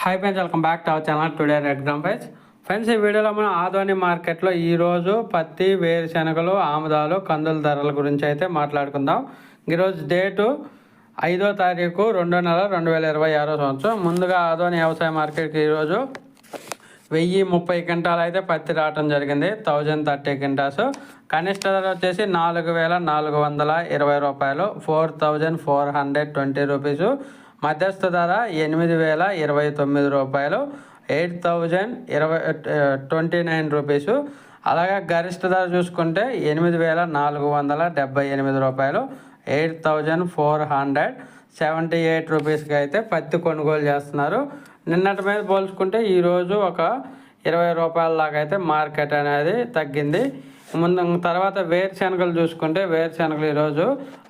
Hi friends, welcome back to our channel today exam page. Friends, ఈ వీడియోలో మనం ఆదోని మార్కెట్లో ఈరోజు పత్తి, వేరుశనగలు, ఆముదాలు, కందుల ధరల గురించి అయితే మాట్లాడుకుందాం. ఈరోజు డేటు 5వ తారీఖు 2వ నెల 2026 సంవత్సరం. ముందుగా ఆదోని వ్యవసాయ మార్కెట్కి ఈరోజు 1030 క్వింటాలు అయితే పత్తి రావడం జరిగింది. 1030 క్వింటాల్స్. కనిష్ట ధర వచ్చేసి 4420 రూపాయలు, 4420 రూపీసు. మధ్యస్థ ధర 8029 రూపాయలు, 8029 రూపీసు. అలాగే గరిష్ట ధర చూసుకుంటే 8478 రూపాయలు, 8478 రూపీస్కి అయితే పత్తి కొనుగోలు చేస్తున్నారు. నిన్నటి మీద పోల్చుకుంటే ఈరోజు ఒక 20 రూపాయల దాకా అయితే మార్కెట్ అనేది తగ్గింది. తర్వాత వేరుశనగలు చూసుకుంటే వేరుశనగలు ఈరోజు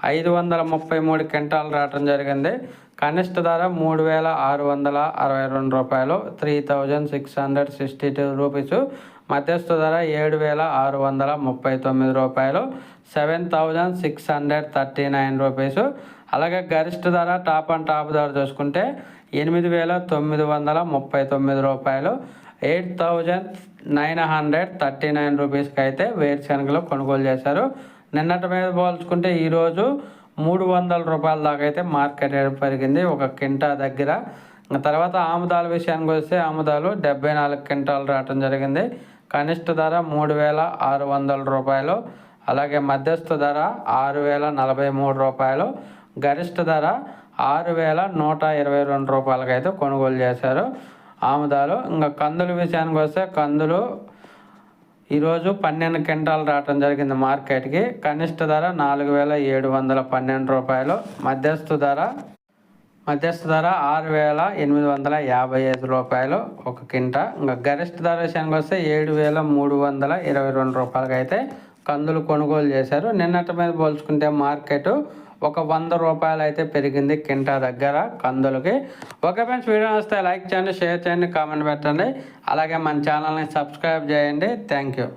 533 క్వింటాలు రావడం జరిగింది. కనిష్ట ధర 3662 రూపాయలు, 3662 రూపీసు. మధ్యస్థ ధర 7639 రూపాయలు, 7639 రూపీసు. అలాగే గరిష్ట ధర టాప్ అండ్ టాప్ ధర చూసుకుంటే 8939 రూపాయలు, 8939 రూపీస్కి అయితే వేరుశనగలు కొనుగోలు చేశారు. నిన్నటి మీద పోల్చుకుంటే ఈరోజు 300 రూపాయల దాకా అయితే మార్కెట్ పెరిగింది ఒక క్వింటా దగ్గర. తర్వాత ఆముదాల విషయానికి వస్తే ఆముదాలు 74 క్వింటాలు రావడం జరిగింది. కనిష్ట ధర 3600 రూపాయలు, అలాగే మధ్యస్థ ధర 6043 రూపాయలు, గరిష్ట ధర 6122 రూపాయలకి అయితే కొనుగోలు చేశారు ఆముదాలు. ఇంకా కందుల విషయానికి వస్తే కందులు ఈరోజు 12 క్వింటాలు రావడం జరిగింది మార్కెట్కి. కనిష్ట ధర 4712 రూపాయలు, మధ్యస్థ ధర 6855 రూపాయలు ఒక క్వింటా. ఇంకా గరిష్ట ధర విషయానికి వస్తే 7322 రూపాయలకి అయితే కందులు కొనుగోలు చేశారు. నిన్నటి మీద పోల్చుకుంటే మార్కెట్ ఒక 100 రూపాయలు అయితే పెరిగింది క్వింటా దగ్గర కందులకి. ఓకే ఫ్రెండ్స్, వీడియో వస్తే లైక్ చేయండి, షేర్ చేయండి, కామెంట్ పెట్టండి. అలాగే మన ఛానల్ని సబ్స్క్రైబ్ చేయండి. Thank you.